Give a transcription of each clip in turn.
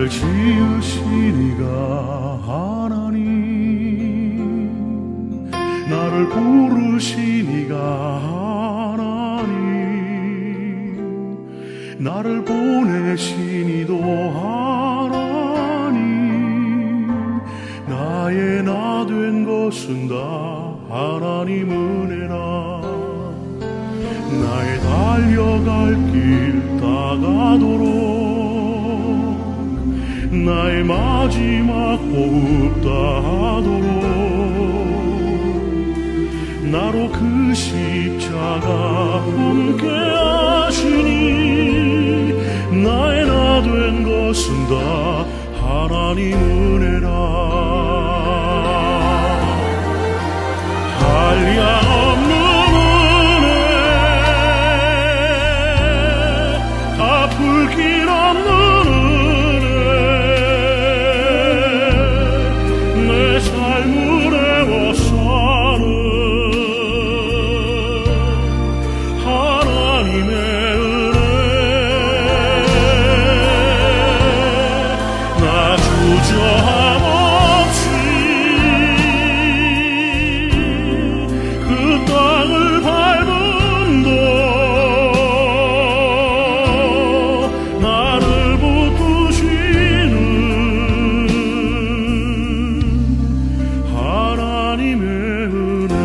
나를 지으신 이가 하나님, 나를 부르신 이가 하나님, 나를 보내신 이도 하나님, 나의 나 된 것은 다 하나님 은혜라. 나의 달려갈 길 다가도록 나의 마지막 호흡 다하도록 나로 그 십자가 함께 하시니 나의 나 된 것은 다 하나님 은혜라. 한량없는 은혜, 갚을 길 없는 은혜, 내 삶을 애워싸는 하나님의 은혜. 나 주저함 없이 그 땅을 밟음도 나를 붙드시는 하나님의 은혜.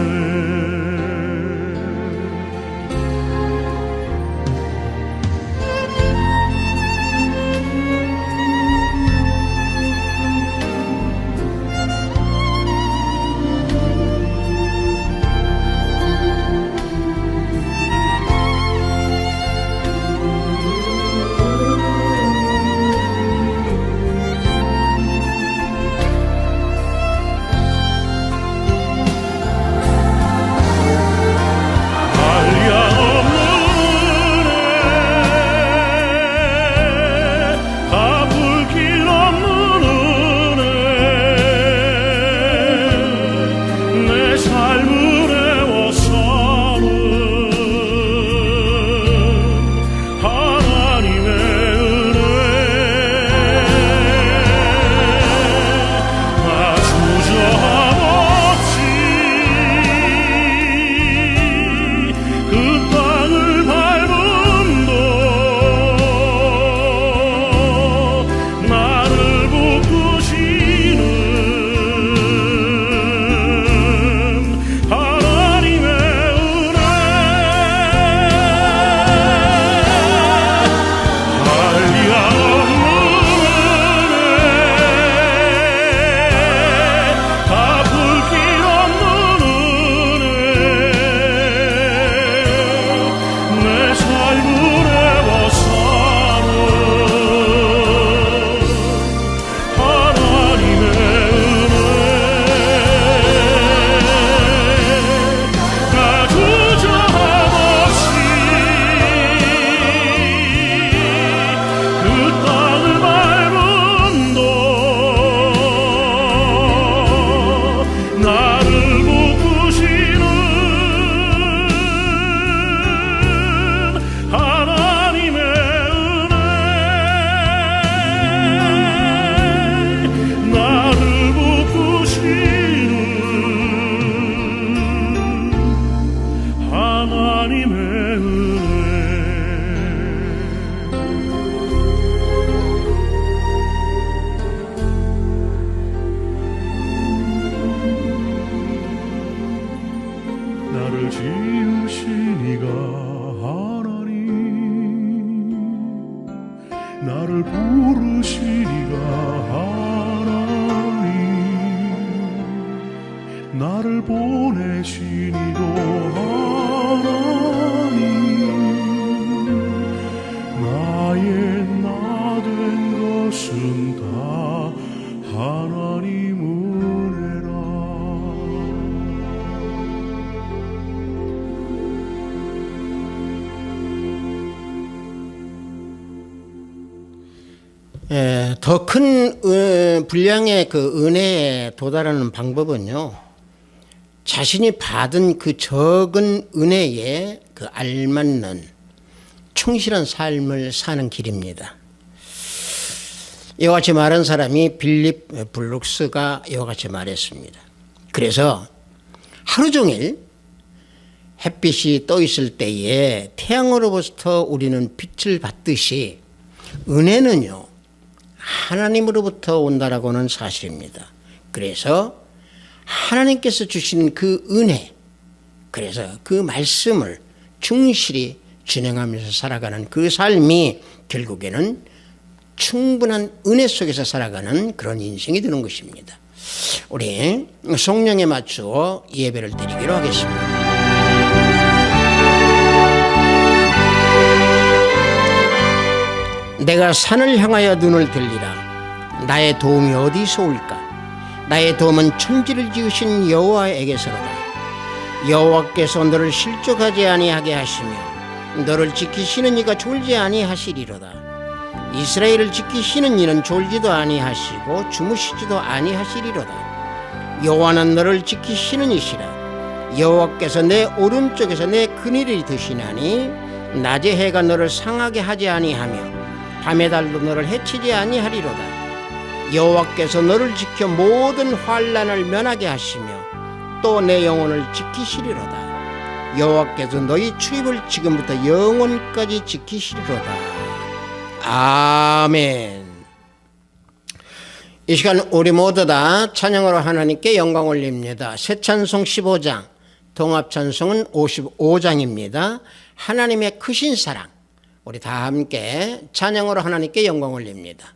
나를 지으신 이가 하나님, 나를 부르신 이가 하나님, 나를 보내신 이도 하나님, 나의 나 된 것은 다 하나님 은혜라. 더 큰 분량의 그 은혜에 도달하는 방법은요, 자신이 받은 그 적은 은혜에 그 알맞는 충실한 삶을 사는 길입니다. 이와 같이 말한 사람이 빌립 블룩스가 이와 같이 말했습니다. 그래서 하루 종일 햇빛이 떠 있을 때에 태양으로부터 우리는 빛을 받듯이 은혜는요, 하나님으로부터 온다라고는 사실입니다. 그래서 하나님께서 주시는 그 은혜, 그래서 그 말씀을 충실히 진행하면서 살아가는 그 삶이 결국에는 충분한 은혜 속에서 살아가는 그런 인생이 되는 것입니다. 우리 성령에 맞추어 예배를 드리기로 하겠습니다. 내가 산을 향하여 눈을 들리라. 나의 도움이 어디서 올까? 나의 도움은 천지를 지으신 여호와에게서로다. 여호와께서 너를 실족하지 아니하게 하시며 너를 지키시는 이가 졸지 아니하시리로다. 이스라엘을 지키시는 이는 졸지도 아니하시고 주무시지도 아니하시리로다. 여호와는 너를 지키시는 이시라. 여호와께서 내 오른쪽에서 내 그늘이 드시나니 낮에 해가 너를 상하게 하지 아니하며 밤의 달도 너를 해치지 아니하리로다. 여호와께서 너를 지켜 모든 환난을 면하게 하시며 또 내 영혼을 지키시리로다. 여호와께서 너희 출입을 지금부터 영원까지 지키시리로다. 아멘. 이 시간 우리 모두 다 찬양으로 하나님께 영광 올립니다. 새 찬송 15장, 동합 찬송은 55장입니다. 하나님의 크신 사랑. 우리 다 함께 찬양으로 하나님께 영광 올립니다.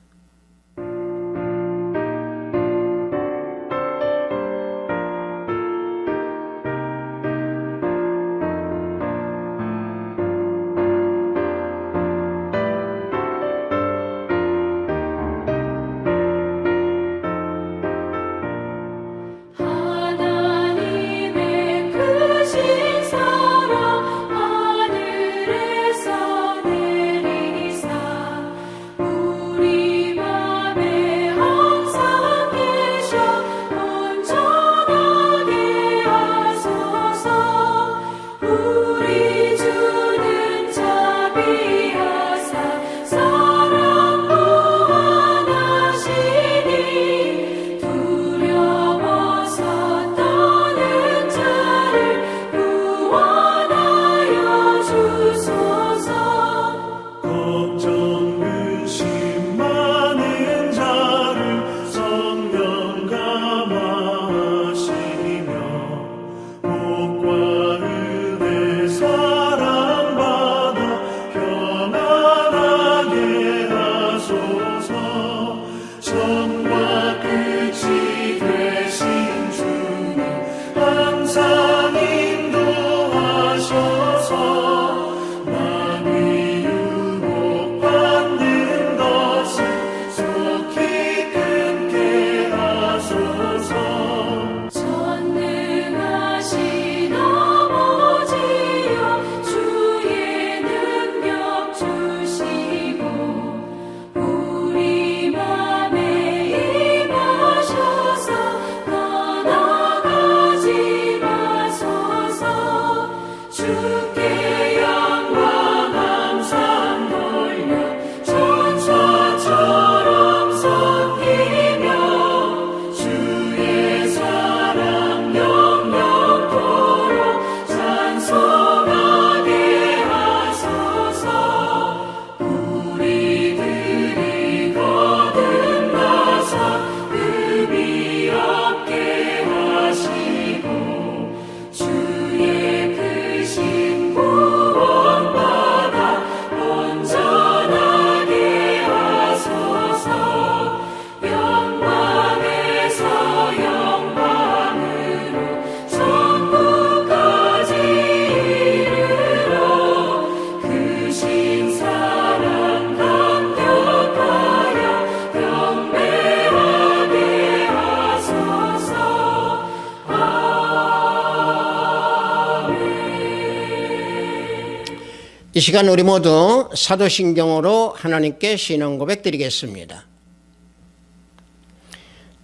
이 시간 우리 모두 사도신경으로 하나님께 신앙 고백 드리겠습니다.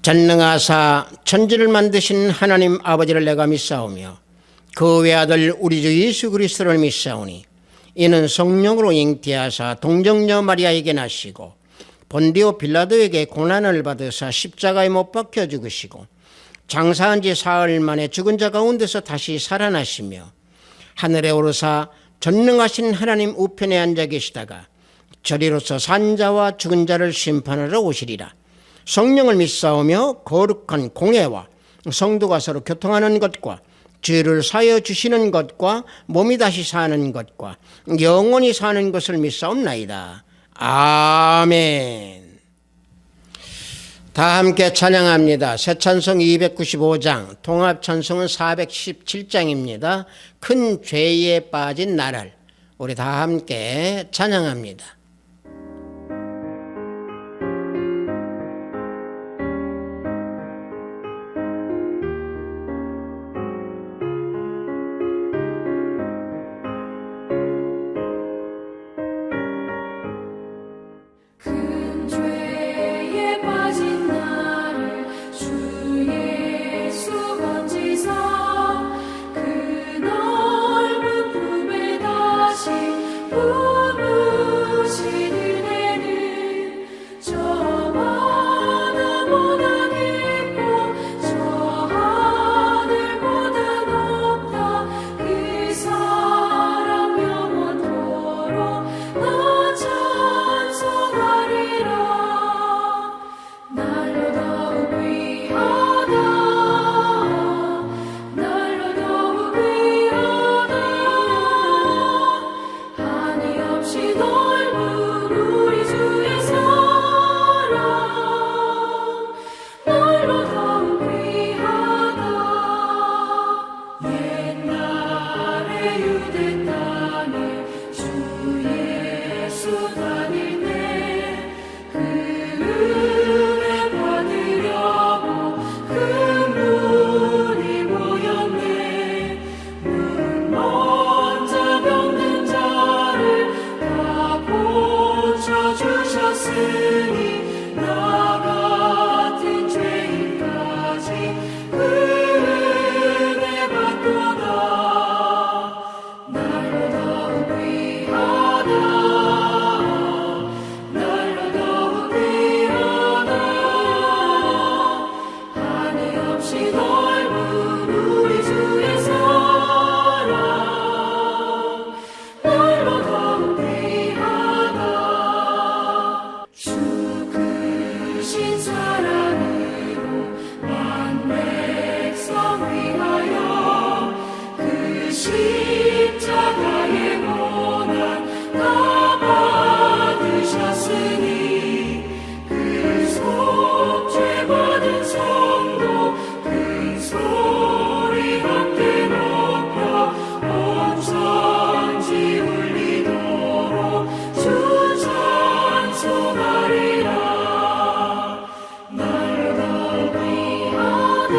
전능하사 천지를 만드신 하나님 아버지를 내가 믿사오며 그 외아들 우리 주 예수 그리스도를 믿사오니 이는 성령으로 잉태하사 동정녀 마리아에게 나시고 본디오 빌라도에게 고난을 받으사 십자가에 못 박혀 죽으시고 장사한 지 사흘 만에 죽은 자 가운데서 다시 살아나시며 하늘에 오르사 전능하신 하나님 우편에 앉아 계시다가 저리로서 산 자와 죽은 자를 심판하러 오시리라. 성령을 믿사오며 거룩한 공회와 성도가 서로 교통하는 것과 죄를 사여 주시는 것과 몸이 다시 사는 것과 영원히 사는 것을 믿사옵나이다. 아멘. 다 함께 찬양합니다. 새 찬송 295장, 통합 찬송은 417장입니다. 큰 죄에 빠진 나를 우리 다 함께 찬양합니다. 큰 죄에 빠진 나를 주 예수 건지사 그 넓은 품에 다시 품으시는 은혜는 저마다보다 깊고 저 하늘보다 높다. 그 사랑 영원토록 나 찬송하리라. 날로 더욱 귀하다. 날로 더욱 귀하다. 한이 없이 넓은 우리 주의 사랑. 날로 더욱 귀하다. 옛날에 유대 땅에 주 예수 다닐 때 그 은혜 받으려고 큰 눈이 모였네. 눈 먼저 병든 자를 다 고쳐주셨으니 나 같은 죄인까지 그 은혜 받도다. 날로 더욱 귀하다. 날로 더욱 귀하다. 한이 없이 넓은 우리 주의 사랑. 날로 더욱 귀하다. 주 크신 사랑으로 만 백성 위하여 그 십자가의 고난 다 받으셨으니 그 속죄 받은 성도 큰 소리 함께 높여 온 천지 울리도록 주 찬송하리라. 날로 더욱 귀하다.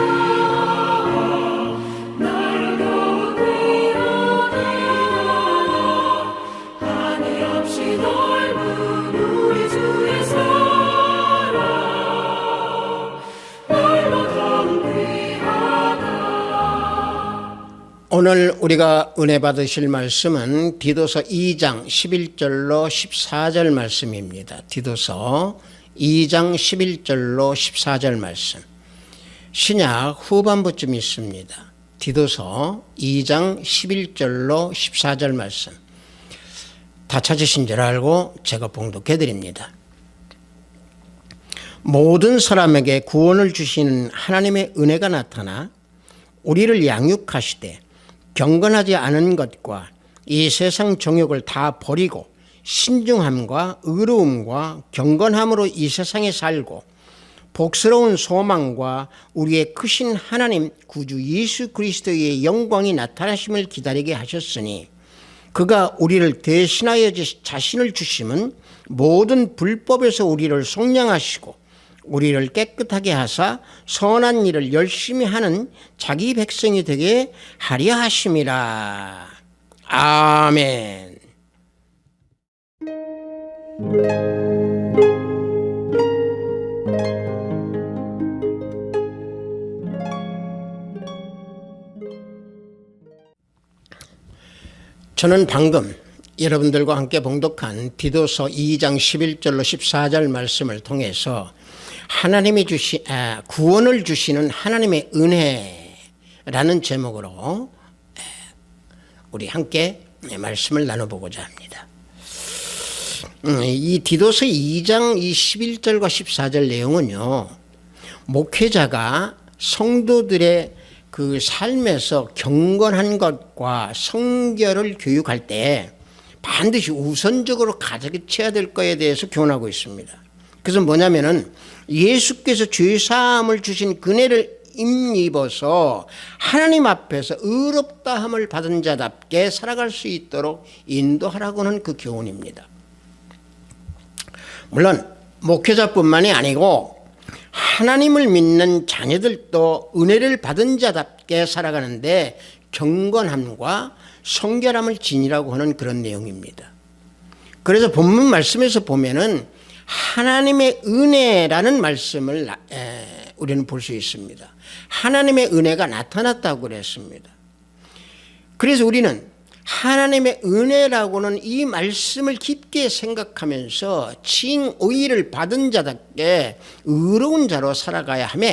날로 더욱 귀하다. 한이 없이 넓은 우리 주의 사랑. 날로 더욱 귀하다. 오늘 우리가 은혜 받으실 말씀은 디도서 2장 11절로 14절 말씀입니다. 디도서 2장 11절로 14절 말씀. 신약 후반부쯤 있습니다. 디도서 2장 11절로 14절 말씀. 다 찾으신 줄 알고 제가 봉독해 드립니다. 모든 사람에게 구원을 주시는 하나님의 은혜가 나타나 우리를 양육하시되 경건하지 않은 것과 이 세상 정욕을 다 버리고 신중함과 의로움과 경건함으로 이 세상에 살고 복스러운 소망과 우리의 크신 하나님 구주 예수 그리스도의 영광이 나타나심을 기다리게 하셨으니 그가 우리를 대신하여 자신을 주심은 모든 불법에서 우리를 속량하시고 우리를 깨끗하게 하사 선한 일을 열심히 하는 자기 백성이 되게 하려 하심이라. 아멘. 저는 방금 여러분들과 함께 봉독한 디도서 2장 11절로 14절 말씀을 통해서 하나님이 구원을 주시는 하나님의 은혜라는 제목으로 우리 함께 말씀을 나눠보고자 합니다. 이 디도서 2장 21절과 14절 내용은요, 목회자가 성도들의 그 삶에서 경건한 것과 성결을 교육할 때 반드시 우선적으로 가져야 될 것에 대해서 교훈하고 있습니다. 그래서 뭐냐면은 예수께서 죄사함을 주신 은혜를 힘입어서 하나님 앞에서 의롭다함을 받은 자답게 살아갈 수 있도록 인도하라고 하는 그 교훈입니다. 물론 목회자뿐만이 아니고 하나님을 믿는 자녀들도 은혜를 받은 자답게 살아가는데 경건함과 성결함을 지니라고 하는 그런 내용입니다. 그래서 본문 말씀에서 보면은 하나님의 은혜라는 말씀을 우리는 볼 수 있습니다. 하나님의 은혜가 나타났다고 그랬습니다. 그래서 우리는 하나님의 은혜라고는 이 말씀을 깊게 생각하면서 칭의를 받은 자답게 의로운 자로 살아가야 하며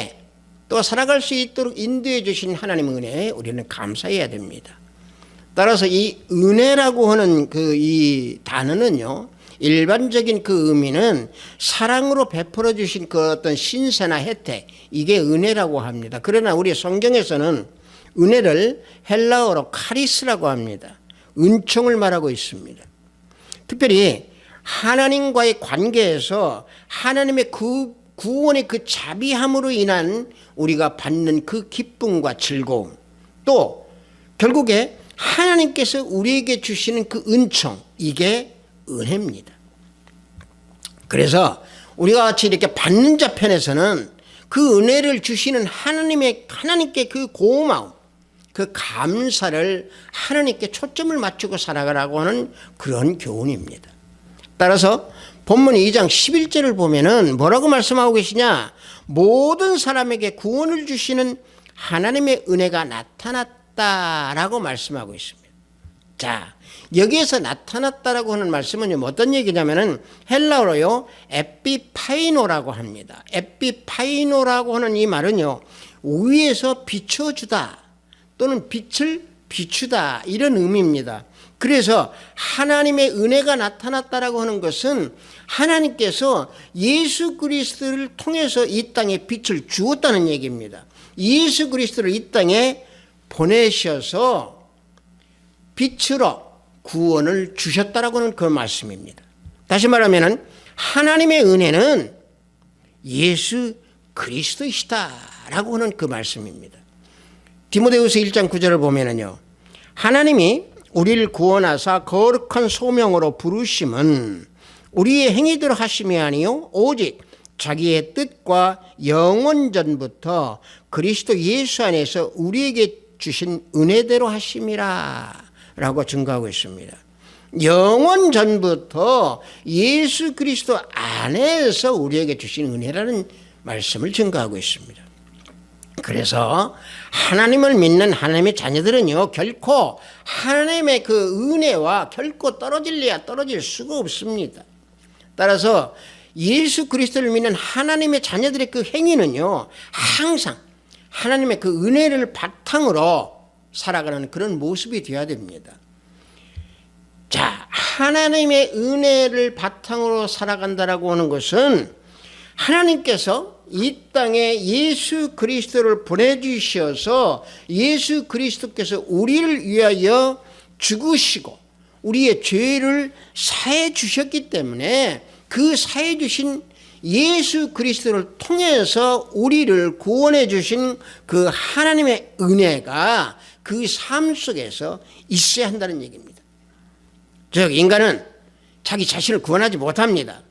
또 살아갈 수 있도록 인도해 주신 하나님의 은혜에 우리는 감사해야 됩니다. 따라서 이 은혜라고 하는 이 단어는요, 일반적인 그 의미는 사랑으로 베풀어 주신 그 어떤 신세나 혜택, 이게 은혜라고 합니다. 그러나 우리 성경에서는 은혜를 헬라어로 카리스라고 합니다. 은총을 말하고 있습니다. 특별히 하나님과의 관계에서 하나님의 그 구원의 그 자비함으로 인한 우리가 받는 그 기쁨과 즐거움, 또 결국에 하나님께서 우리에게 주시는 그 은총, 이게 은혜입니다. 그래서 우리가 같이 이렇게 받는 자 편에서는 그 은혜를 주시는 하나님께 그 고마움, 그 감사를 하나님께 초점을 맞추고 살아가라고 하는 그런 교훈입니다. 따라서 본문 2장 11절을 보면은 뭐라고 말씀하고 계시냐? 모든 사람에게 구원을 주시는 하나님의 은혜가 나타났다라고 말씀하고 있습니다. 자, 여기에서 나타났다라고 하는 말씀은 어떤 얘기냐면은 헬라어로요, 에피파이노라고 합니다. 에피파이노라고 하는 이 말은요, 위에서 비춰주다 또는 빛을 비추다, 이런 의미입니다. 그래서 하나님의 은혜가 나타났다라고 하는 것은 하나님께서 예수 그리스도를 통해서 이 땅에 빛을 주었다는 얘기입니다. 예수 그리스도를 이 땅에 보내셔서 빛으로 구원을 주셨다라고 하는 그 말씀입니다. 다시 말하면 하나님의 은혜는 예수 그리스도이시다라고 하는 그 말씀입니다. 디모데후서 1장 9절을 보면은요, 하나님이 우리를 구원하사 거룩한 소명으로 부르심은 우리의 행위대로 하심이 아니요 오직 자기의 뜻과 영원전부터 그리스도 예수 안에서 우리에게 주신 은혜대로 하심이라 라고 증거하고 있습니다. 영원전부터 예수 그리스도 안에서 우리에게 주신 은혜라는 말씀을 증거하고 있습니다. 그래서 하나님을 믿는 하나님의 자녀들은요, 결코 하나님의 그 은혜와 결코 떨어질 수가 없습니다. 따라서 예수 그리스도를 믿는 하나님의 자녀들의 그 행위는요, 항상 하나님의 그 은혜를 바탕으로 살아가는 그런 모습이 되어야 됩니다. 자, 하나님의 은혜를 바탕으로 살아간다라고 하는 것은 하나님께서 이 땅에 예수 그리스도를 보내주셔서 예수 그리스도께서 우리를 위하여 죽으시고 우리의 죄를 사해 주셨기 때문에 그 사해 주신 예수 그리스도를 통해서 우리를 구원해 주신 그 하나님의 은혜가 그 삶 속에서 있어야 한다는 얘기입니다. 즉 인간은 자기 자신을 구원하지 못합니다.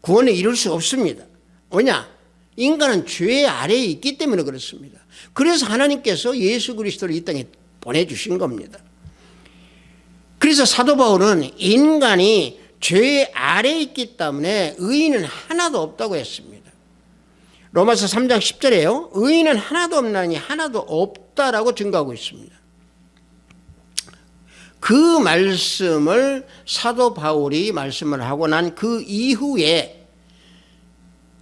구원에 이룰 수 없습니다. 왜냐? 인간은 죄 아래에 있기 때문에 그렇습니다. 그래서 하나님께서 예수 그리스도를 이 땅에 보내주신 겁니다. 그래서 사도 바울은 인간이 죄 아래에 있기 때문에 의인은 하나도 없다고 했습니다. 로마서 3장 10절에요. 의인은 하나도 없나니 하나도 없다라고 증거하고 있습니다. 그 말씀을 사도 바울이 말씀을 하고 난 그 이후에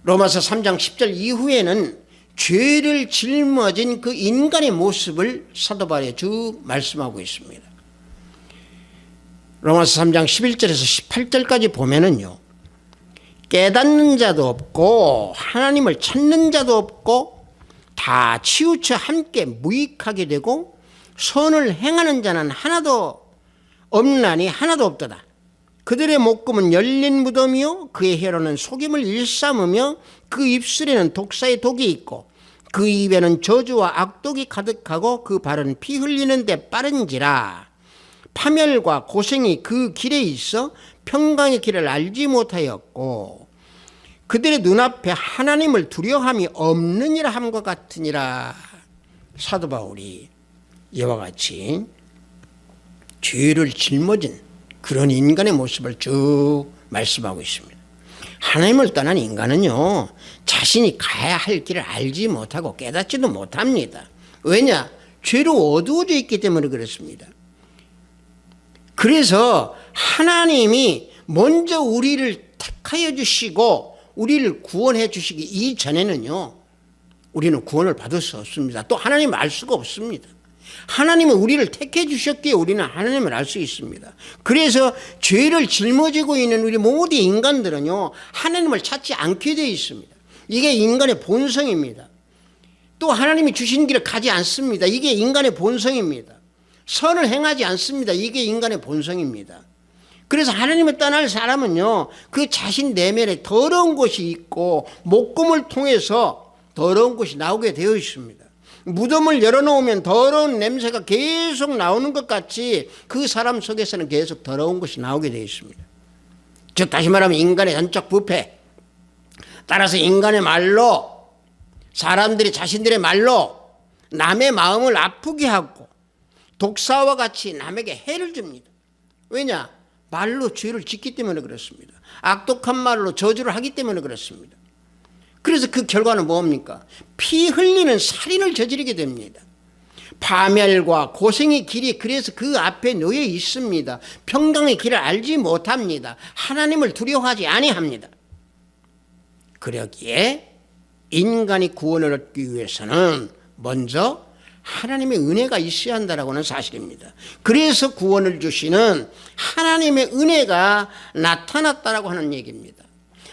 로마서 3장 10절 이후에는 죄를 짊어진 그 인간의 모습을 사도 바울이 쭉 말씀하고 있습니다. 로마서 3장 11절에서 18절까지 보면은요, 깨닫는 자도 없고 하나님을 찾는 자도 없고 다 치우쳐 함께 무익하게 되고 선을 행하는 자는 하나도 없나니 하나도 없도다. 그들의 목금은 열린 무덤이요 그의 혀로는 속임을 일삼으며 그 입술에는 독사의 독이 있고 그 입에는 저주와 악독이 가득하고 그 발은 피 흘리는 데 빠른지라. 파멸과 고생이 그 길에 있어 평강의 길을 알지 못하였고 그들의 눈앞에 하나님을 두려움이 없느니라 함과 같으니라. 사도 바울이 이와 같이 죄를 짊어진 그런 인간의 모습을 쭉 말씀하고 있습니다. 하나님을 떠난 인간은요, 자신이 가야 할 길을 알지 못하고 깨닫지도 못합니다. 왜냐? 죄로 어두워져 있기 때문에 그렇습니다. 그래서 하나님이 먼저 우리를 택하여 주시고 우리를 구원해 주시기 이전에는요, 우리는 구원을 받을 수 없습니다. 또 하나님을 알 수가 없습니다. 하나님은 우리를 택해 주셨기에 우리는 하나님을 알 수 있습니다. 그래서 죄를 짊어지고 있는 우리 모든 인간들은요, 하나님을 찾지 않게 되어 있습니다. 이게 인간의 본성입니다. 또 하나님이 주신 길을 가지 않습니다. 이게 인간의 본성입니다. 선을 행하지 않습니다. 이게 인간의 본성입니다. 그래서 하나님을 떠날 사람은요, 그 자신 내면에 더러운 것이 있고 목금을 통해서 더러운 것이 나오게 되어 있습니다. 무덤을 열어놓으면 더러운 냄새가 계속 나오는 것 같이 그 사람 속에서는 계속 더러운 것이 나오게 되어 있습니다. 즉 다시 말하면 인간의 전적 부패, 따라서 인간의 말로, 사람들이 자신들의 말로 남의 마음을 아프게 하고 독사와 같이 남에게 해를 줍니다. 왜냐? 말로 죄를 짓기 때문에 그렇습니다. 악독한 말로 저주를 하기 때문에 그렇습니다. 그래서 그 결과는 뭡니까? 피 흘리는 살인을 저지르게 됩니다. 파멸과 고생의 길이 그래서 그 앞에 놓여 있습니다. 평강의 길을 알지 못합니다. 하나님을 두려워하지 아니합니다. 그러기에 인간이 구원을 얻기 위해서는 먼저 하나님의 은혜가 있어야 한다라고 하는 사실입니다. 그래서 구원을 주시는 하나님의 은혜가 나타났다라고 하는 얘기입니다.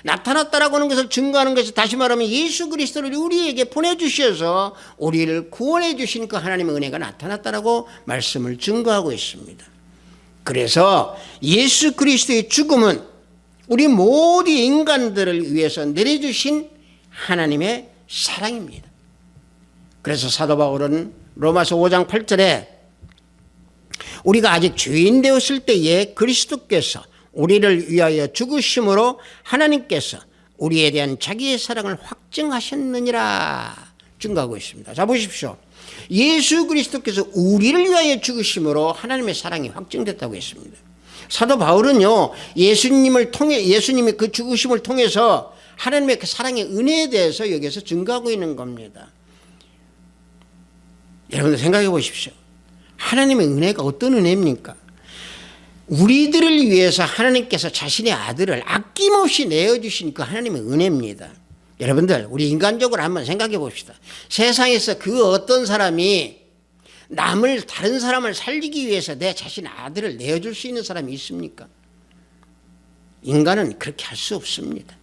나타났다라고 하는 것을 증거하는 것이 다시 말하면 예수 그리스도를 우리에게 보내주셔서 우리를 구원해 주신 그 하나님의 은혜가 나타났다라고 말씀을 증거하고 있습니다. 그래서 예수 그리스도의 죽음은 우리 모든 인간들을 위해서 내려주신 하나님의 사랑입니다. 그래서 사도 바울은 로마서 5장 8절에 우리가 아직 죄인 되었을 때에 그리스도께서 우리를 위하여 죽으심으로 하나님께서 우리에 대한 자기의 사랑을 확증하셨느니라 증거하고 있습니다. 자 보십시오. 예수 그리스도께서 우리를 위하여 죽으심으로 하나님의 사랑이 확증됐다고 했습니다. 사도 바울은요, 예수님이 그 죽으심을 통해서 하나님의 그 사랑의 은혜에 대해서 여기서 증거하고 있는 겁니다. 여러분들 생각해 보십시오. 하나님의 은혜가 어떤 은혜입니까? 우리들을 위해서 하나님께서 자신의 아들을 아낌없이 내어주신 그 하나님의 은혜입니다. 여러분들 우리 인간적으로 한번 생각해 봅시다. 세상에서 그 어떤 사람이 다른 사람을 살리기 위해서 내 자신의 아들을 내어줄 수 있는 사람이 있습니까? 인간은 그렇게 할 수 없습니다.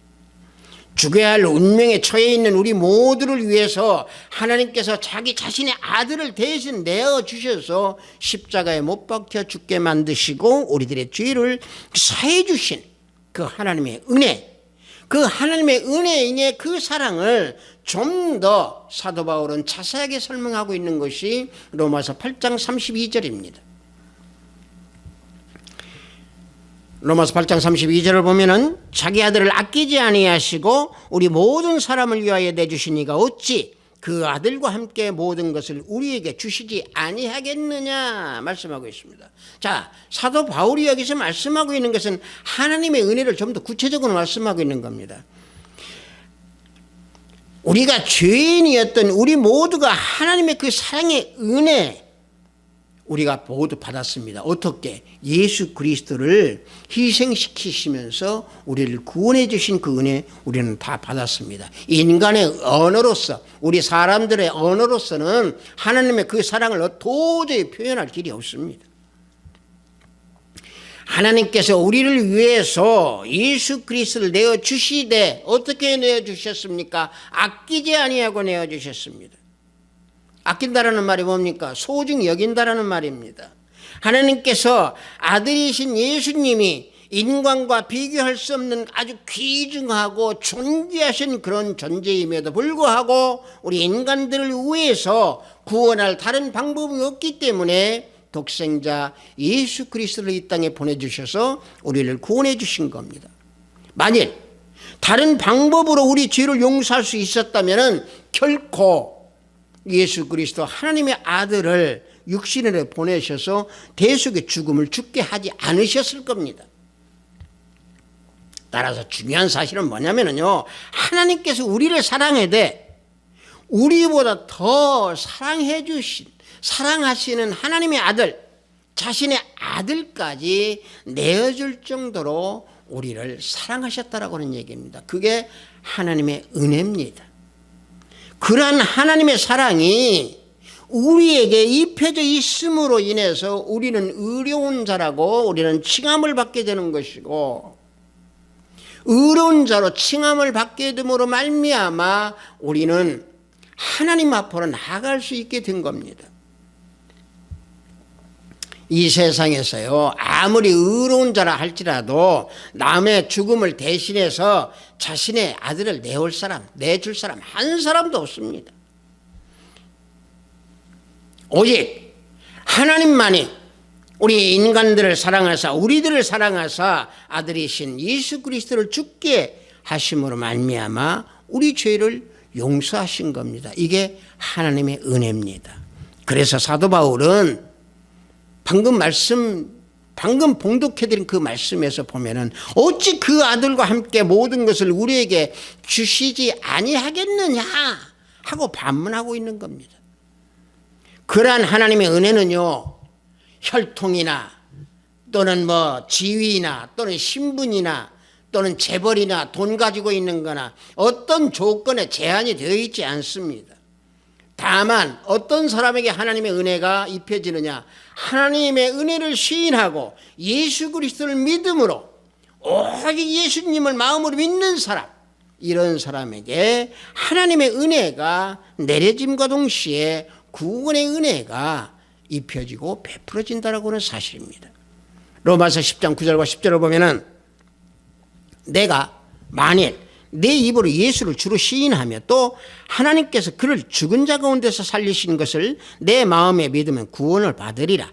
죽어야 할 운명에 처해 있는 우리 모두를 위해서 하나님께서 자기 자신의 아들을 대신 내어주셔서 십자가에 못 박혀 죽게 만드시고 우리들의 죄를 사해 주신 그 하나님의 은혜, 그 하나님의 은혜인의 그 사랑을 좀 더 사도 바울은 자세하게 설명하고 있는 것이 로마서 8장 32절입니다. 로마서 8장 32절을 보면은 자기 아들을 아끼지 아니하시고 우리 모든 사람을 위하여 내주시니가 어찌 그 아들과 함께 모든 것을 우리에게 주시지 아니하겠느냐 말씀하고 있습니다. 자, 사도 바울이 여기서 말씀하고 있는 것은 하나님의 은혜를 좀 더 구체적으로 말씀하고 있는 겁니다. 우리가 죄인이었던 우리 모두가 하나님의 그 사랑의 은혜, 우리가 모두 받았습니다. 어떻게? 예수 그리스도를 희생시키시면서 우리를 구원해 주신 그 은혜 우리는 다 받았습니다. 인간의 언어로서, 우리 사람들의 언어로서는 하나님의 그 사랑을 도저히 표현할 길이 없습니다. 하나님께서 우리를 위해서 예수 그리스도를 내어주시되 어떻게 내어주셨습니까? 아끼지 아니하고 내어주셨습니다. 아낀다라는 말이 뭡니까? 소중히 여긴다라는 말입니다. 하나님께서 아들이신 예수님이 인간과 비교할 수 없는 아주 귀중하고 존귀하신 그런 존재임에도 불구하고 우리 인간들을 위해서 구원할 다른 방법이 없기 때문에 독생자 예수 그리스도를 이 땅에 보내주셔서 우리를 구원해 주신 겁니다. 만일 다른 방법으로 우리 죄를 용서할 수 있었다면 결코 예수 그리스도 하나님의 아들을 육신으로 보내셔서 대속의 죽음을 죽게 하지 않으셨을 겁니다. 따라서 중요한 사실은 뭐냐면요, 하나님께서 우리를 사랑해대 우리보다 더 사랑해 주신, 사랑하시는 하나님의 아들, 자신의 아들까지 내어줄 정도로 우리를 사랑하셨다라고 하는 얘기입니다. 그게 하나님의 은혜입니다. 그러한 하나님의 사랑이 우리에게 입혀져 있음으로 인해서 우리는 의로운 자라고 우리는 칭함을 받게 되는 것이고, 의로운 자로 칭함을 받게 됨으로 말미암아 우리는 하나님 앞으로 나아갈 수 있게 된 겁니다. 이 세상에서요, 아무리 의로운 자라 할지라도 남의 죽음을 대신해서 자신의 아들을 내줄 사람 한 사람도 없습니다. 오직 하나님만이 우리 인간들을 사랑하사, 우리들을 사랑하사 아들이신 예수 그리스도를 죽게 하심으로 말미암아 우리 죄를 용서하신 겁니다. 이게 하나님의 은혜입니다. 그래서 사도 바울은 방금 봉독해드린 그 말씀에서 보면은 어찌 그 아들과 함께 모든 것을 우리에게 주시지 아니하겠느냐 하고 반문하고 있는 겁니다. 그러한 하나님의 은혜는요, 혈통이나 또는 지위나 또는 신분이나 또는 재벌이나 돈 가지고 있는 거나 어떤 조건에 제한이 되어 있지 않습니다. 다만 어떤 사람에게 하나님의 은혜가 입혀지느냐, 하나님의 은혜를 시인하고 예수 그리스도를 믿음으로 오직 예수님을 마음으로 믿는 사람, 이런 사람에게 하나님의 은혜가 내려짐과 동시에 구원의 은혜가 입혀지고 베풀어진다라고 하는 사실입니다. 로마서 10장 9절과 10절을 보면은 내가 만일 내 입으로 예수를 주로 시인하며 또 하나님께서 그를 죽은 자 가운데서 살리신 것을 내 마음에 믿으면 구원을 받으리라.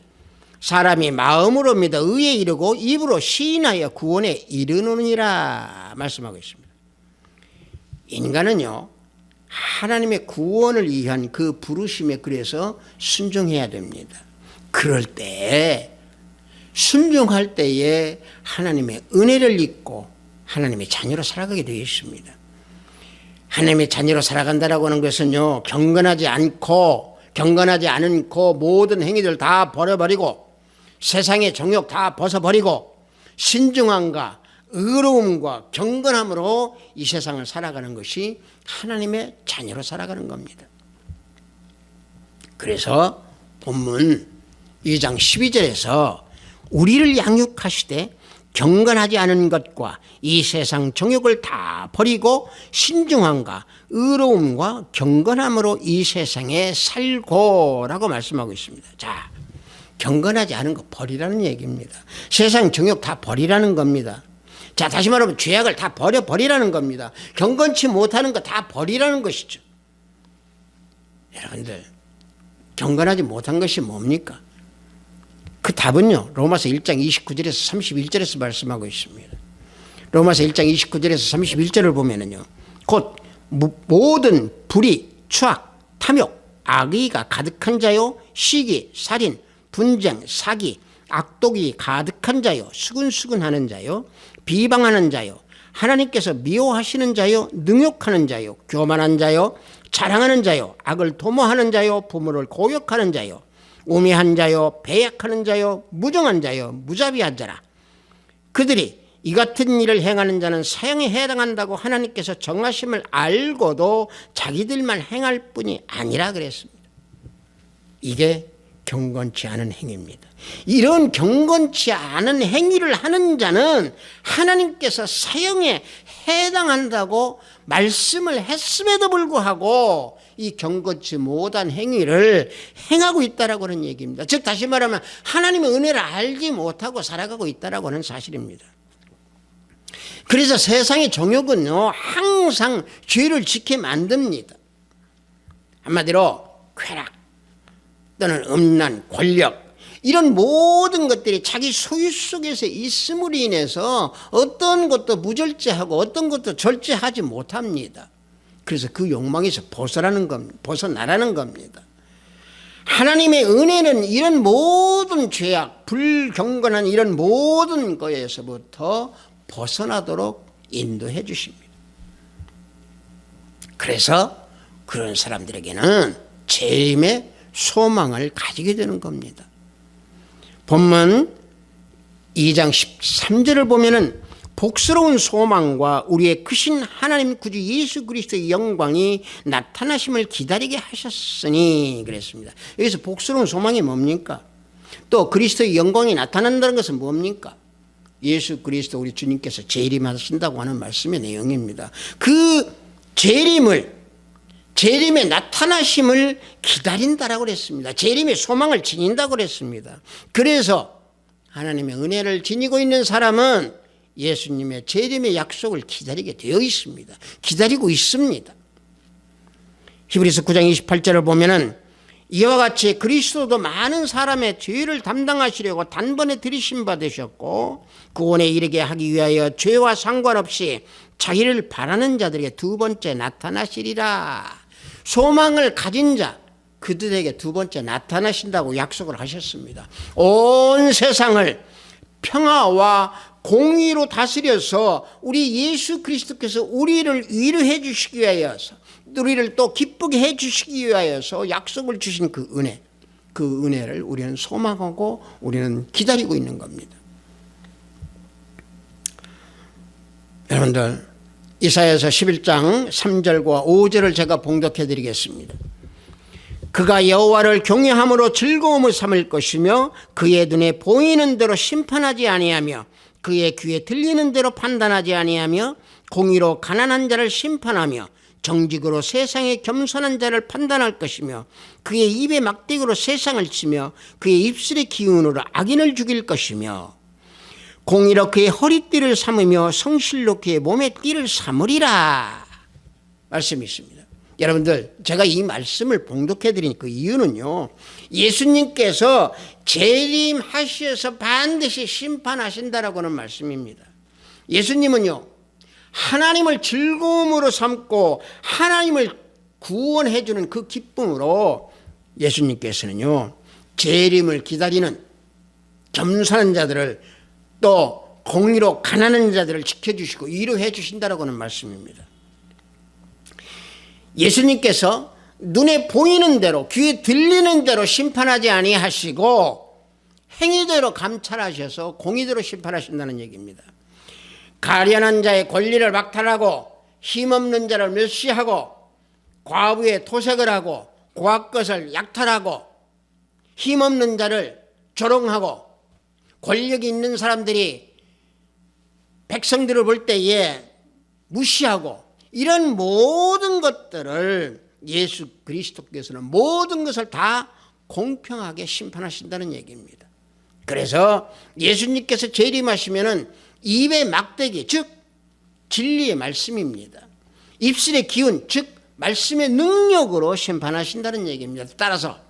사람이 마음으로 믿어 의에 이르고 입으로 시인하여 구원에 이르느니라 말씀하고 있습니다. 인간은요, 하나님의 구원을 위한 그 부르심에 그래서 순종해야 됩니다. 그럴 때, 순종할 때에 하나님의 은혜를 입고 하나님의 자녀로 살아가게 되어 있습니다. 하나님의 자녀로 살아간다라고 하는 것은요, 경건하지 않고 모든 행위들 다 버려버리고 세상의 정욕 다 벗어버리고 신중함과 의로움과 경건함으로 이 세상을 살아가는 것이 하나님의 자녀로 살아가는 겁니다. 그래서 본문 2장 12절에서 우리를 양육하시되 경건하지 않은 것과 이 세상 정욕을 다 버리고 신중함과 의로움과 경건함으로 이 세상에 살고라고 말씀하고 있습니다. 자, 경건하지 않은 거 버리라는 얘기입니다. 세상 정욕 다 버리라는 겁니다. 자, 다시 말하면 죄악을 다 버리라는 겁니다. 경건치 못하는 거 다 버리라는 것이죠. 여러분들, 경건하지 못한 것이 뭡니까? 그 답은요, 로마서 1장 29절에서 31절에서 말씀하고 있습니다. 로마서 1장 29절에서 31절을 보면은요, 곧 모든 불의, 추악, 탐욕, 악의가 가득한 자요, 시기, 살인, 분쟁, 사기, 악독이 가득한 자요, 수근수근하는 자요, 비방하는 자요, 하나님께서 미워하시는 자요, 능욕하는 자요, 교만한 자요, 자랑하는 자요, 악을 도모하는 자요, 부모를 고역하는 자요, 우매한 자요, 배약하는 자요, 무정한 자요, 무자비한 자라. 그들이 이 같은 일을 행하는 자는 사형에 해당한다고 하나님께서 정하심을 알고도 자기들만 행할 뿐이 아니라 그랬습니다. 이게 경건치 않은 행위입니다. 이런 경건치 않은 행위를 하는 자는 하나님께서 사형에 해당한다고 말씀을 했음에도 불구하고 이 경건치 못한 행위를 행하고 있다라고 하는 얘기입니다. 즉 다시 말하면 하나님의 은혜를 알지 못하고 살아가고 있다라고 하는 사실입니다. 그래서 세상의 정욕은요 항상 죄를 짓게 만듭니다. 한마디로 쾌락 또는 음란, 권력 이런 모든 것들이 자기 소유 속에서 있음으로 인해서 어떤 것도 무절제하고 어떤 것도 절제하지 못합니다. 그래서 그 욕망에서 벗어나라는 겁니다. 하나님의 은혜는 이런 모든 죄악, 불경건한 이런 모든 것에서부터 벗어나도록 인도해 주십니다. 그래서 그런 사람들에게는 재림의 소망을 가지게 되는 겁니다. 본문 2장 13절을 보면은 복스러운 소망과 우리의 크신 하나님 구주 예수 그리스도의 영광이 나타나심을 기다리게 하셨으니 그랬습니다. 여기서 복스러운 소망이 뭡니까? 또 그리스도의 영광이 나타난다는 것은 뭡니까? 예수 그리스도 우리 주님께서 재림하신다고 하는 말씀의 내용입니다. 그 재림의 나타나심을 기다린다라고 그랬습니다. 재림의 소망을 지닌다고 그랬습니다. 그래서 하나님의 은혜를 지니고 있는 사람은 예수님의 재림의 약속을 기다리게 되어 있습니다. 기다리고 있습니다. 히브리서 9장 28절을 보면은 이와 같이 그리스도도 많은 사람의 죄를 담당하시려고 단번에 들이심 받으셨고 구원에 이르게 하기 위하여 죄와 상관없이 자기를 바라는 자들에게 두 번째 나타나시리라. 소망을 가진 자 그들에게 두 번째 나타나신다고 약속을 하셨습니다. 온 세상을 평화와 공의로 다스려서 우리 예수 그리스도께서 우리를 위로해 주시기 위하여서 우리를 또 기쁘게 해 주시기 위하여서 약속을 주신 그 은혜를 우리는 소망하고 우리는 기다리고 있는 겁니다. 여러분들 이사야서 11장 3절과 5절을 제가 봉독해 드리겠습니다. 그가 여호와를 경외함으로 즐거움을 삼을 것이며 그의 눈에 보이는 대로 심판하지 아니하며 그의 귀에 들리는 대로 판단하지 아니하며 공의로 가난한 자를 심판하며 정직으로 세상에 겸손한 자를 판단할 것이며 그의 입에 막대기로 세상을 치며 그의 입술의 기운으로 악인을 죽일 것이며 공의로 그의 허리띠를 삼으며 성실로 그의 몸의 띠를 삼으리라 말씀이 있습니다. 여러분들 제가 이 말씀을 봉독해 드린 그 이유는요 예수님께서 재림하셔서 반드시 심판하신다라고 하는 말씀입니다. 예수님은요 하나님을 즐거움으로 삼고 하나님을 구원해 주는 그 기쁨으로 예수님께서는요 재림을 기다리는 겸손한 자들을 또 공의로 가난한 자들을 지켜주시고 위로해 주신다라고 하는 말씀입니다. 예수님께서 눈에 보이는 대로 귀에 들리는 대로 심판하지 아니하시고 행위대로 감찰하셔서 공의대로 심판하신다는 얘기입니다. 가련한 자의 권리를 박탈하고 힘없는 자를 멸시하고 과부의 토색을 하고 고학 것을 약탈하고 힘없는 자를 조롱하고 권력이 있는 사람들이 백성들을 볼 때에 무시하고 이런 모든 것들을 예수 그리스도께서는 모든 것을 다 공평하게 심판하신다는 얘기입니다. 그래서 예수님께서 재림하시면은 입의 막대기 즉 진리의 말씀입니다. 입술의 기운 즉 말씀의 능력으로 심판하신다는 얘기입니다. 따라서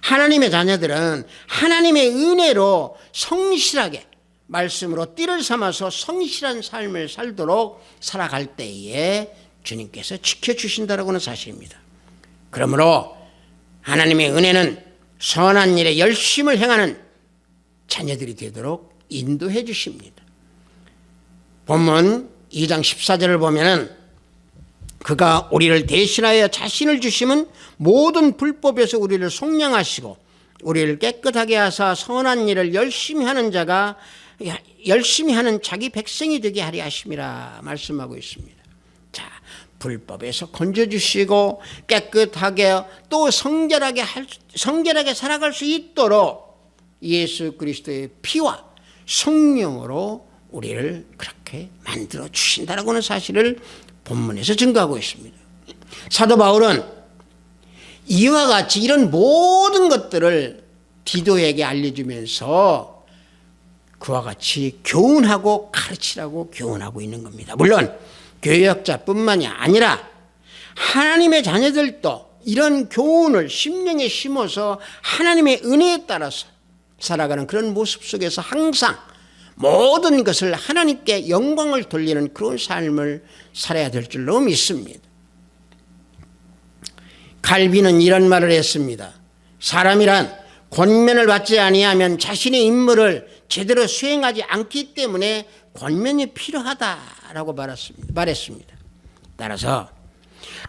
하나님의 자녀들은 하나님의 은혜로 성실하게 말씀으로 띠를 삼아서 성실한 삶을 살도록 살아갈 때에 주님께서 지켜주신다라고 하는 사실입니다. 그러므로 하나님의 은혜는 선한 일에 열심을 행하는 자녀들이 되도록 인도해 주십니다. 본문 2장 14절을 보면은 그가 우리를 대신하여 자신을 주심은 모든 불법에서 우리를 속량하시고 우리를 깨끗하게 하사 선한 일을 열심히 하는 자가 열심히 하는 자기 백성이 되게 하려 하심이라 말씀하고 있습니다. 자, 불법에서 건져주시고 깨끗하게 또 성결하게 살아갈 수 있도록 예수 그리스도의 피와 성령으로 우리를 그렇게 만들어 주신다라고 하는 사실을 본문에서 증거하고 있습니다. 사도 바울은 이와 같이 이런 모든 것들을 디도에게 알려주면서 그와 같이 교훈하고 가르치라고 교훈하고 있는 겁니다. 물론 교역자뿐만이 아니라 하나님의 자녀들도 이런 교훈을 심령에 심어서 하나님의 은혜에 따라서 살아가는 그런 모습 속에서 항상 모든 것을 하나님께 영광을 돌리는 그런 삶을 살아야 될 줄로 믿습니다. 갈비는 이런 말을 했습니다. 사람이란 권면을 받지 아니하면 자신의 임무를 제대로 수행하지 않기 때문에 권면이 필요하다라고 말했습니다. 따라서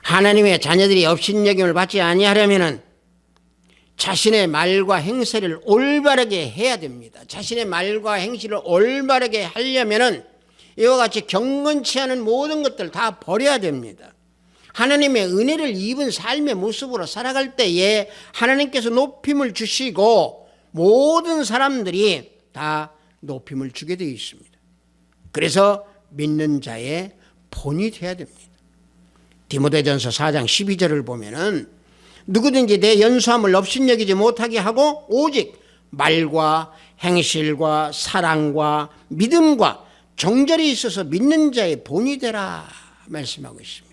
하나님의 자녀들이 업신여김을 받지 아니하려면 자신의 말과 행세를 올바르게 해야 됩니다. 자신의 말과 행실을 올바르게 하려면 이와 같이 경건치 않은 모든 것들 다 버려야 됩니다. 하나님의 은혜를 입은 삶의 모습으로 살아갈 때에 하나님께서 높임을 주시고 모든 사람들이 다 높임을 주게 되어 있습니다. 그래서 믿는 자의 본이 되어야 됩니다. 디모데전서 4장 12절을 보면은 누구든지 내 연수함을 업신여기지 못하게 하고 오직 말과 행실과 사랑과 믿음과 정절이 있어서 믿는 자의 본이 되라 말씀하고 있습니다.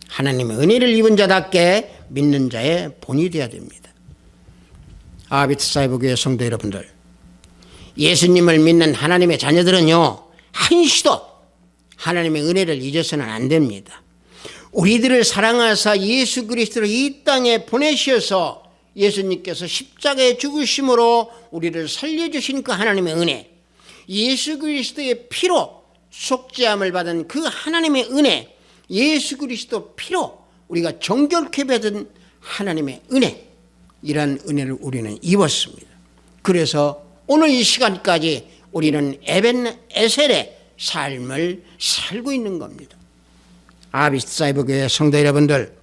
하나님의 은혜를 입은 자답게 믿는 자의 본이 되어야 됩니다. 아비트 사이버교회 성도 여러분들, 예수님을 믿는 하나님의 자녀들은요, 한시도 하나님의 은혜를 잊어서는 안 됩니다. 우리들을 사랑하사 예수 그리스도를 이 땅에 보내셔서 예수님께서 십자가에 죽으심으로 우리를 살려주신 그 하나님의 은혜, 예수 그리스도의 피로 속죄함을 받은 그 하나님의 은혜, 예수 그리스도 피로 우리가 정결케 받은 하나님의 은혜, 이런 은혜를 우리는 입었습니다. 그래서 오늘 이 시간까지 우리는 에벤에셀의 삶을 살고 있는 겁니다. 아비스사이버교회 성도 여러분들,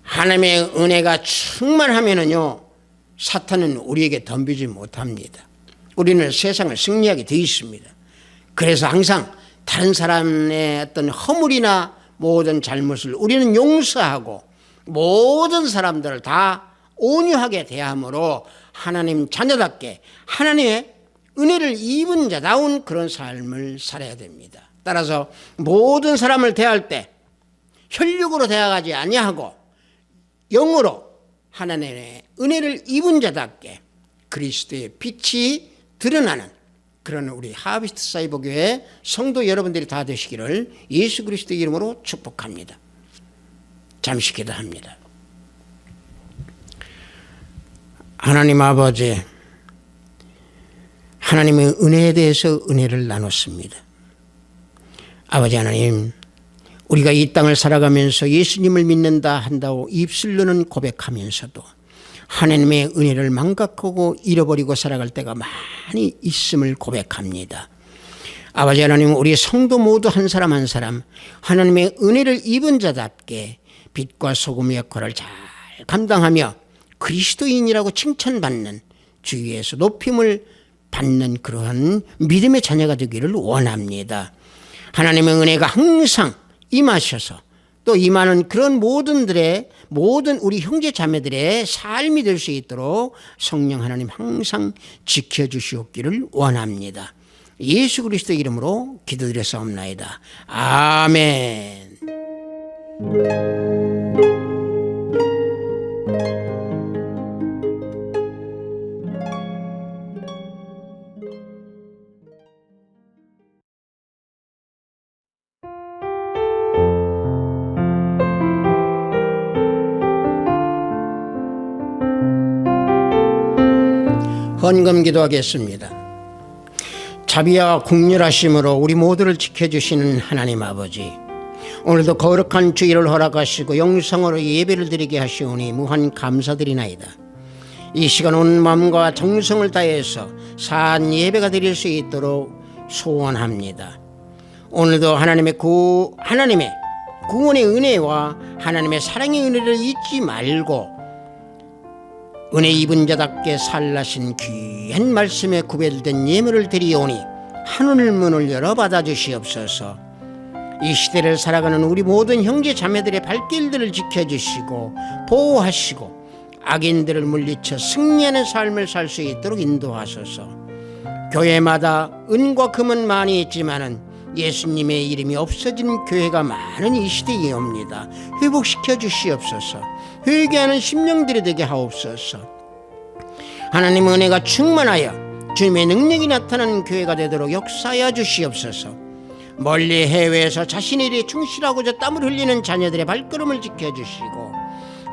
하나님의 은혜가 충만하면은요, 사탄은 우리에게 덤비지 못합니다. 우리는 세상을 승리하게 되어 있습니다. 그래서 항상 다른 사람의 어떤 허물이나 모든 잘못을 우리는 용서하고 모든 사람들을 다 온유하게 대함으로 하나님 자녀답게 하나님의 은혜를 입은 자다운 그런 삶을 살아야 됩니다. 따라서 모든 사람을 대할 때 혈육으로 대하지 아니하고 영으로 하나님의 은혜를 입은 자답게 그리스도의 빛이 드러나는 그런 우리 하비스트 사이버교회 성도 여러분들이 다 되시기를 예수 그리스도의 이름으로 축복합니다. 잠시 기도합니다. 하나님 아버지, 하나님의 은혜에 대해서 은혜를 나눴습니다. 아버지 하나님, 우리가 이 땅을 살아가면서 예수님을 믿는다 한다고 입술로는 고백하면서도 하나님의 은혜를 망각하고 잃어버리고 살아갈 때가 많이 있음을 고백합니다. 아버지 하나님, 우리 성도 모두 한 사람 한 사람 하나님의 은혜를 입은 자답게 빛과 소금의 역할을 잘 감당하며 그리스도인이라고 칭찬받는 주위에서 높임을 받는 그러한 믿음의 자녀가 되기를 원합니다. 하나님의 은혜가 항상 임하셔서 또 임하는 그런 모든 우리 형제 자매들의 삶이 될 수 있도록 성령 하나님 항상 지켜주시옵기를 원합니다. 예수 그리스도의 이름으로 기도드렸사옵나이다. 아멘. 헌금 기도하겠습니다. 자비와 국률하심으로 우리 모두를 지켜주시는 하나님 아버지, 오늘도 거룩한 주일을 허락하시고 영성으로 예배를 드리게 하시오니 무한 감사드리나이다. 이 시간 온 마음과 정성을 다해서 산 예배가 드릴 수 있도록 소원합니다. 오늘도 하나님의 구원의 은혜와 하나님의 사랑의 은혜를 잊지 말고 은혜 입은 자답게 살라신 귀한 말씀에 구별된 예물을 드리오니 하늘 문을 열어 받아주시옵소서. 이 시대를 살아가는 우리 모든 형제 자매들의 발길들을 지켜주시고 보호하시고 악인들을 물리쳐 승리하는 삶을 살 수 있도록 인도하소서. 교회마다 은과 금은 많이 있지만은 예수님의 이름이 없어진 교회가 많은 이 시대이옵니다. 회복시켜 주시옵소서. 회개하는 심령들이 되게 하옵소서. 하나님 은혜가 충만하여 주님의 능력이 나타나는 교회가 되도록 역사하여 주시옵소서. 멀리 해외에서 자신의 일에 충실하고자 땀을 흘리는 자녀들의 발걸음을 지켜주시고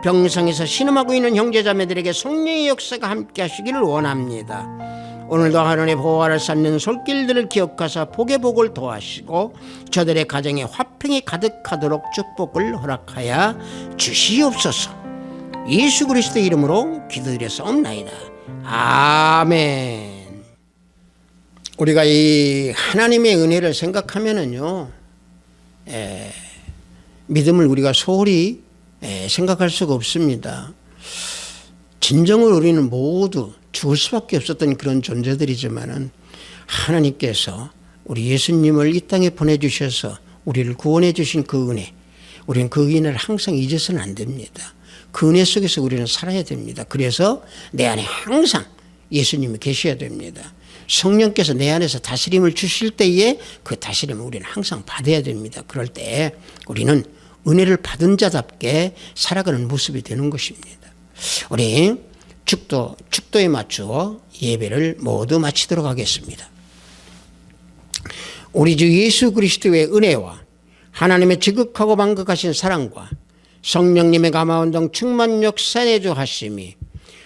병성에서 신음하고 있는 형제자매들에게 성령의 역사가 함께 하시기를 원합니다. 오늘도 하나님의 보호를 쌓는 손길들을 기억하사 복의 복을 도하시고 저들의 가정에 화평이 가득하도록 축복을 허락하여 주시옵소서. 예수 그리스도의 이름으로 기도드렸사옵나이다. 아멘. 우리가 이 하나님의 은혜를 생각하면은요, 믿음을 우리가 소홀히 생각할 수가 없습니다. 진정으로 우리는 모두 죽을 수밖에 없었던 그런 존재들이지만은 하나님께서 우리 예수님을 이 땅에 보내주셔서 우리를 구원해 주신 그 은혜, 우리는 그 은혜를 항상 잊어서는 안 됩니다. 그 은혜 속에서 우리는 살아야 됩니다. 그래서 내 안에 항상 예수님이 계셔야 됩니다. 성령께서 내 안에서 다스림을 주실 때에 그 다스림을 우리는 항상 받아야 됩니다. 그럴 때 우리는 은혜를 받은 자답게 살아가는 모습이 되는 것입니다. 우리 축도에 맞추어 예배를 모두 마치도록 하겠습니다. 우리 주 예수 그리스도의 은혜와 하나님의 지극하고 만극하신 사랑과 성령님의 감화운동 충만 역사 내주하심이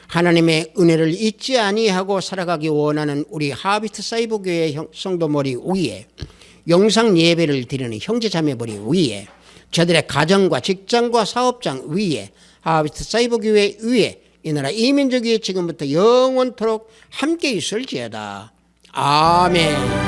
하나님의 은혜를 잊지 아니하고 살아가기 원하는 우리 하비트 사이버교회 성도머리 위에 영상 예배를 드리는 형제자매머리 위에 저들의 가정과 직장과 사업장 위에 하비트 사이버교회 위에 이 나라 이민족 위에 지금부터 영원토록 함께 있을지어다. 아멘.